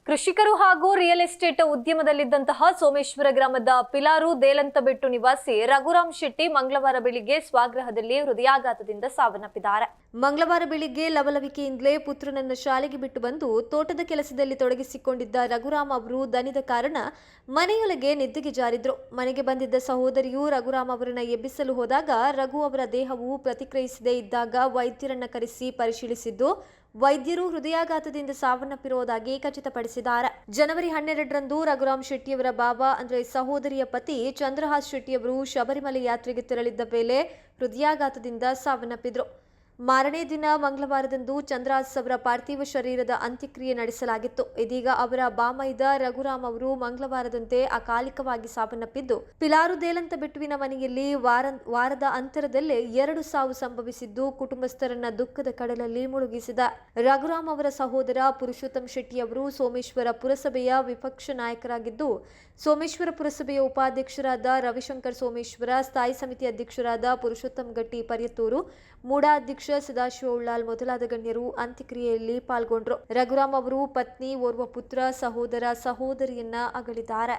ಕೃಷಿಕರು ಹಾಗೂ real estate ಉದ್ಯಮದಲ್ಲಿದ್ದಂತಹ Someshwara ಗ್ರಾಮದ ಪಿಲಾರು ದೇಲಂತಬೆಟ್ಟು ನಿವಾಸಿ ರಘುರಾಮ್ ಶೆಟ್ಟಿ ಮಂಗಳವಾರ ಬೆಳಿಗ್ಗೆ ಸ್ವಗೃಹದಲ್ಲಿ ಹೃದಯಾಘಾತದಿಂದ ಸಾವನ್ನಪ್ಪಿದ್ದಾರೆ. ಮಂಗಳವಾರ ಬೆಳಿಗ್ಗೆ ಲವಲವಿಕೆಯಿಂದಲೇ ಪುತ್ರನನ್ನು ಶಾಲೆಗೆ ಬಿಟ್ಟು ಬಂದು ತೋಟದ ಕೆಲಸದಲ್ಲಿ ತೊಡಗಿಸಿಕೊಂಡಿದ್ದ ರಘುರಾಮ್ ಅವರು ದಣಿದ ಕಾರಣ ಮನೆಯೊಳಗೆ ನಿದ್ದೆಗೆ ಜಾರಿದ್ರು. ಮನೆಗೆ ಬಂದಿದ್ದ ಸಹೋದರಿಯು ರಘುರಾಮ್ ಅವರನ್ನ ಎಬ್ಬಿಸಲು ಹೋದಾಗ ರಘು ಅವರ ದೇಹವು ಪ್ರತಿಕ್ರಿಯಿಸದೇ ಇದ್ದಾಗ ವೈದ್ಯರನ್ನ ಕರೆಸಿ ಪರಿಶೀಲಿಸಿದ್ದು ವೈದ್ಯರು ಹೃದಯಾಘಾತದಿಂದ ಸಾವನ್ನಪ್ಪಿರುವುದಾಗಿ ಖಚಿತಪಡಿಸಿದ್ದಾರೆ. ಜನವರಿ 12ರಂದು ರಘುರಾಮ್ ಶೆಟ್ಟಿಯವರ ಬಾಬಾ ಅಂದ್ರೆ ಸಹೋದರಿಯ ಪತಿ ಚಂದ್ರಹಾಸ್ ಶೆಟ್ಟಿಯವರು ಶಬರಿಮಲೆ ಯಾತ್ರೆಗೆ ತೆರಳಿದ್ದ ವೇಳೆ ಹೃದಯಾಘಾತದಿಂದ ಸಾವನ್ನಪ್ಪಿದ್ರು. ಮಾರನೇ ದಿನ ಮಂಗಳವಾರದಂದು ಚಂದ್ರಹಾಸ್ ಅವರ ಪಾರ್ಥಿವ ಶರೀರದ ಅಂತ್ಯಕ್ರಿಯೆ ನಡೆಸಲಾಗಿತ್ತು. ಇದೀಗ ಅವರ ಬಾಮೈದ ರಘುರಾಮ್ ಅವರು ಮಂಗಳವಾರದಂತೆ ಅಕಾಲಿಕವಾಗಿ ಸಾವನ್ನಪ್ಪಿದ್ದು, ಪಿಲಾರು ದೇಲಂತಬೆಟ್ಟುವಿನ ಮನೆಯಲ್ಲಿ ವಾರದ ಅಂತರದಲ್ಲೇ 2 ಸಾವು ಸಂಭವಿಸಿದ್ದು ಕುಟುಂಬಸ್ಥರನ್ನ ದುಃಖದ ಕಡಲಲ್ಲಿ ಮುಳುಗಿಸಿದ. ರಘುರಾಮ್ ಅವರ ಸಹೋದರ ಪುರುಷೋತ್ತಮ್ ಶೆಟ್ಟಿ ಅವರು ಸೋಮೇಶ್ವರ ಪುರಸಭೆಯ ವಿಪಕ್ಷ ನಾಯಕರಾಗಿದ್ದು, ಸೋಮೇಶ್ವರ ಪುರಸಭೆಯ ಉಪಾಧ್ಯಕ್ಷರಾದ ರವಿಶಂಕರ್ ಸೋಮೇಶ್ವರ, ಸ್ಥಾಯಿ ಸಮಿತಿ ಅಧ್ಯಕ್ಷರಾದ ಪುರುಷೋತ್ತಮ್ ಗಟ್ಟಿ ಪರ್ಯತೂರು, ಮೂಡಾ ಅಧ್ಯಕ್ಷ ಸದಾಶಿವ ಉಳ್ಳಾಲ್ ಮೊದಲಾದ ಗಣ್ಯರು ಅಂತ್ಯಕ್ರಿಯೆಯಲ್ಲಿ ಪಾಲ್ಗೊಂಡ್ರು. ರಘುರಾಮ್ ಅವರು ಪತ್ನಿ, ಓರ್ವ ಪುತ್ರ, ಸಹೋದರ, ಸಹೋದರಿಯನ್ನ ಅಗಲಿದ್ದಾರೆ.